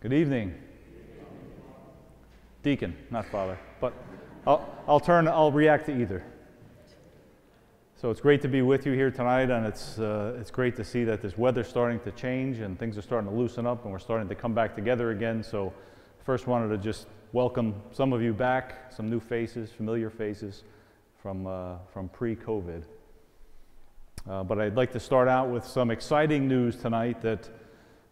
Good evening. Deacon, not father, but I'll react to either. So it's great to be with you here tonight, and it's great to see that this weather's starting to change and things are starting to loosen up and we're starting to come back together again. So first wanted to just welcome some of you back, some new faces, familiar faces from pre-COVID. But I'd like to start out with some exciting news tonight, that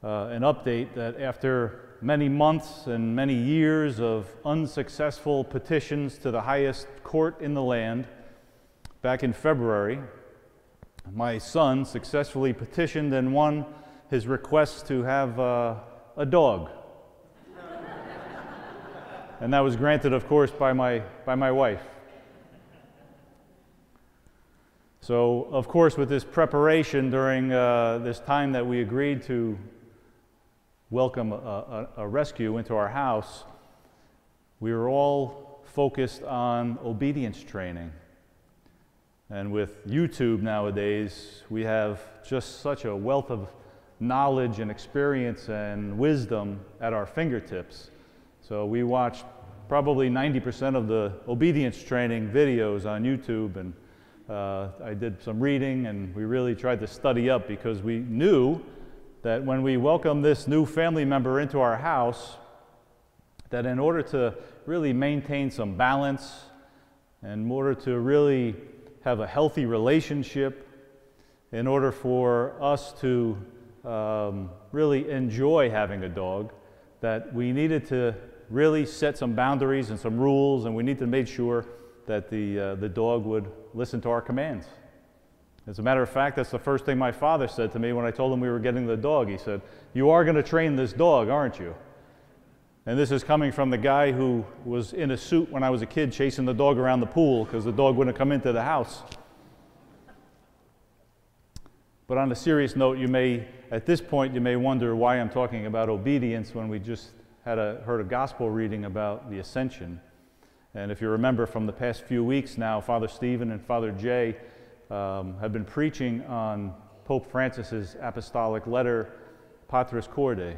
an update that after many months and many years of unsuccessful petitions to the highest court in the land, back in February, my son successfully petitioned and won his request to have a dog. And that was granted, of course, by my wife. So, of course, with this preparation during this time that we agreed to welcome a rescue into our house, we were all focused on obedience training. And with YouTube nowadays, we have just such a wealth of knowledge and experience and wisdom at our fingertips. So we watched probably 90% of the obedience training videos on YouTube, and I did some reading, and we really tried to study up, because we knew that when we welcome this new family member into our house, that in order to really maintain some balance, in order to really have a healthy relationship, in order for us to really enjoy having a dog, that we needed to really set some boundaries and some rules, and we need to make sure that the dog would listen to our commands. As a matter of fact, that's the first thing my father said to me when I told him we were getting the dog. He said, "You are going to train this dog, aren't you?" And this is coming from the guy who was in a suit when I was a kid chasing the dog around the pool because the dog wouldn't come into the house. But on a serious note, at this point, you may wonder why I'm talking about obedience when we just heard a gospel reading about the Ascension. And if you remember from the past few weeks now, Father Stephen and Father Jay have been preaching on Pope Francis's apostolic letter, Patris Corde,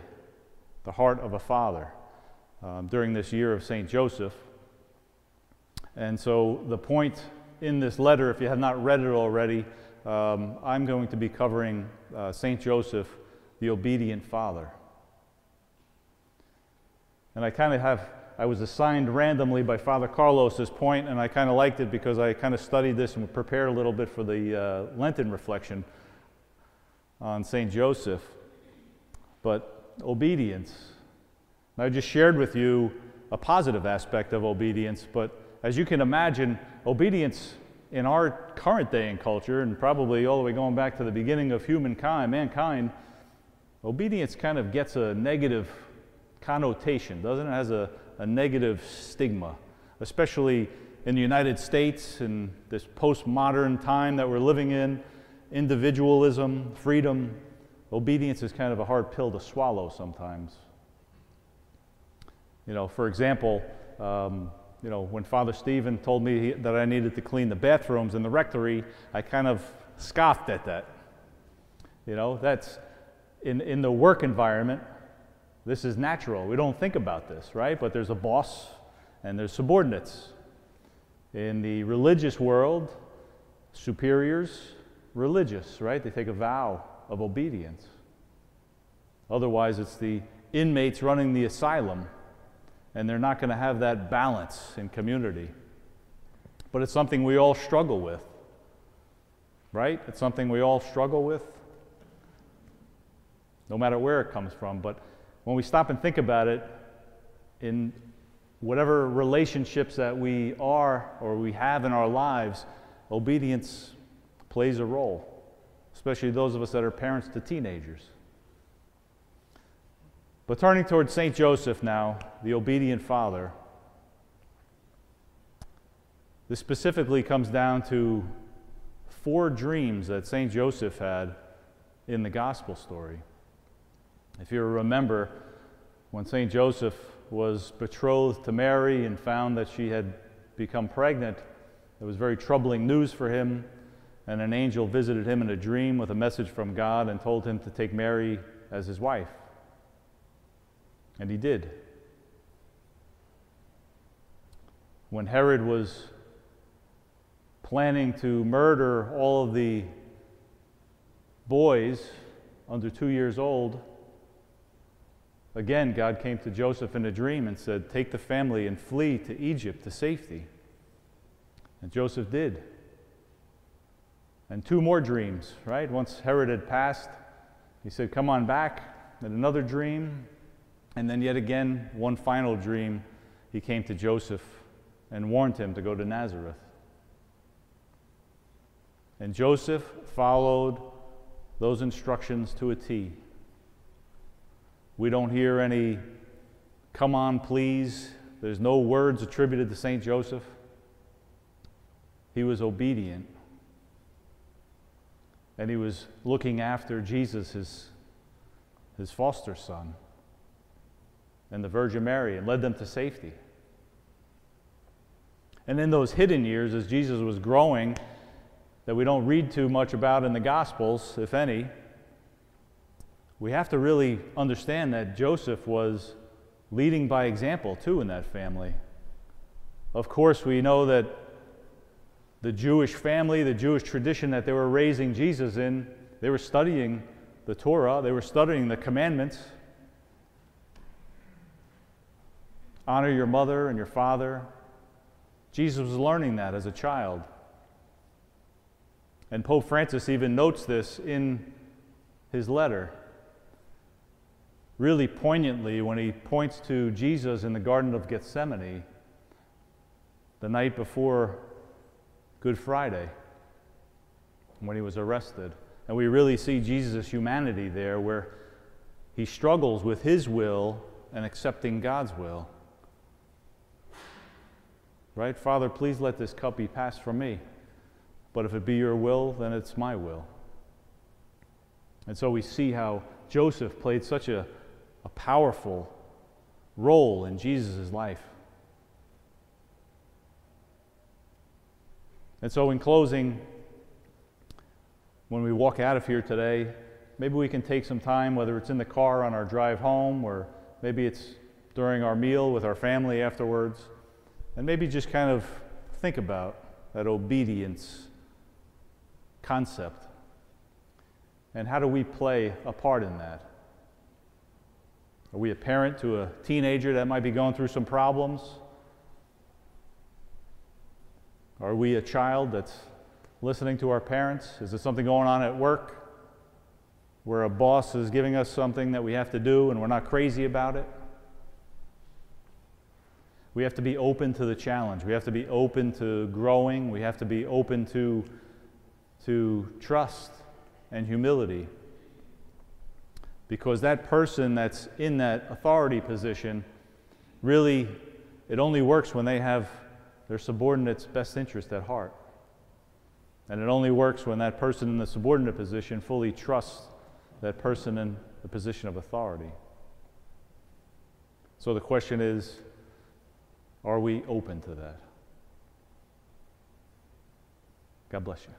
the heart of a father, during this year of St. Joseph. And so the point in this letter, if you have not read it already, I'm going to be covering St. Joseph, the obedient father. And I was assigned randomly by Father Carlos this point, and I kind of liked it because I kind of studied this and prepared a little bit for the Lenten reflection on St. Joseph. But obedience. I just shared with you a positive aspect of obedience, but as you can imagine, obedience in our current day and culture, and probably all the way going back to the beginning of mankind, obedience kind of gets a negative connotation, doesn't it? It has a negative stigma, especially in the United States in this postmodern time that we're living in. Individualism, freedom, obedience is kind of a hard pill to swallow sometimes. For example, when Father Stephen told me that I needed to clean the bathrooms in the rectory, I kind of scoffed at that. That's in the work environment. This is natural. We don't think about this, right? But there's a boss and there's subordinates. In the religious world, superiors, religious, right? They take a vow of obedience. Otherwise, it's the inmates running the asylum, and they're not going to have that balance in community. But it's something we all struggle with, right? It's something we all struggle with, no matter where it comes from. But when we stop and think about it, in whatever relationships that we are or we have in our lives, obedience plays a role, especially those of us that are parents to teenagers. But turning towards St. Joseph now, the obedient father, this specifically comes down to 4 dreams that St. Joseph had in the gospel story. If you remember, when St. Joseph was betrothed to Mary and found that she had become pregnant, it was very troubling news for him, and an angel visited him in a dream with a message from God and told him to take Mary as his wife. And he did. When Herod was planning to murder all of the boys under 2 years old, again, God came to Joseph in a dream and said, "Take the family and flee to Egypt to safety." And Joseph did. And 2 more dreams, right? Once Herod had passed, he said, "Come on back." And another dream. And then yet again, one final dream, he came to Joseph and warned him to go to Nazareth. And Joseph followed those instructions to a T. We don't hear any "come on, please." There's no words attributed to St. Joseph. He was obedient. And he was looking after Jesus, his foster son, and the Virgin Mary, and led them to safety. And in those hidden years, as Jesus was growing, that we don't read too much about in the Gospels, if any, we have to really understand that Joseph was leading by example too in that family. Of course, we know that the Jewish family, the Jewish tradition that they were raising Jesus in, they were studying the Torah, they were studying the commandments. Honor your mother and your father. Jesus was learning that as a child. And Pope Francis even notes this in his letter, really poignantly, when he points to Jesus in the Garden of Gethsemane the night before Good Friday, when he was arrested. And we really see Jesus' humanity there, where he struggles with his will and accepting God's will. Right? "Father, please let this cup be passed from me. But if it be your will, then it's my will." And so we see how Joseph played such a powerful role in Jesus' life. And so in closing, when we walk out of here today, maybe we can take some time, whether it's in the car on our drive home, or maybe it's during our meal with our family afterwards, and maybe just kind of think about that obedience concept. And how do we play a part in that? Are we a parent to a teenager that might be going through some problems? Are we a child that's listening to our parents? Is there something going on at work where a boss is giving us something that we have to do and we're not crazy about it? We have to be open to the challenge. We have to be open to growing. We have to be open to trust and humility. Because that person that's in that authority position, really, it only works when they have their subordinate's best interest at heart. And it only works when that person in the subordinate position fully trusts that person in the position of authority. So the question is, are we open to that? God bless you.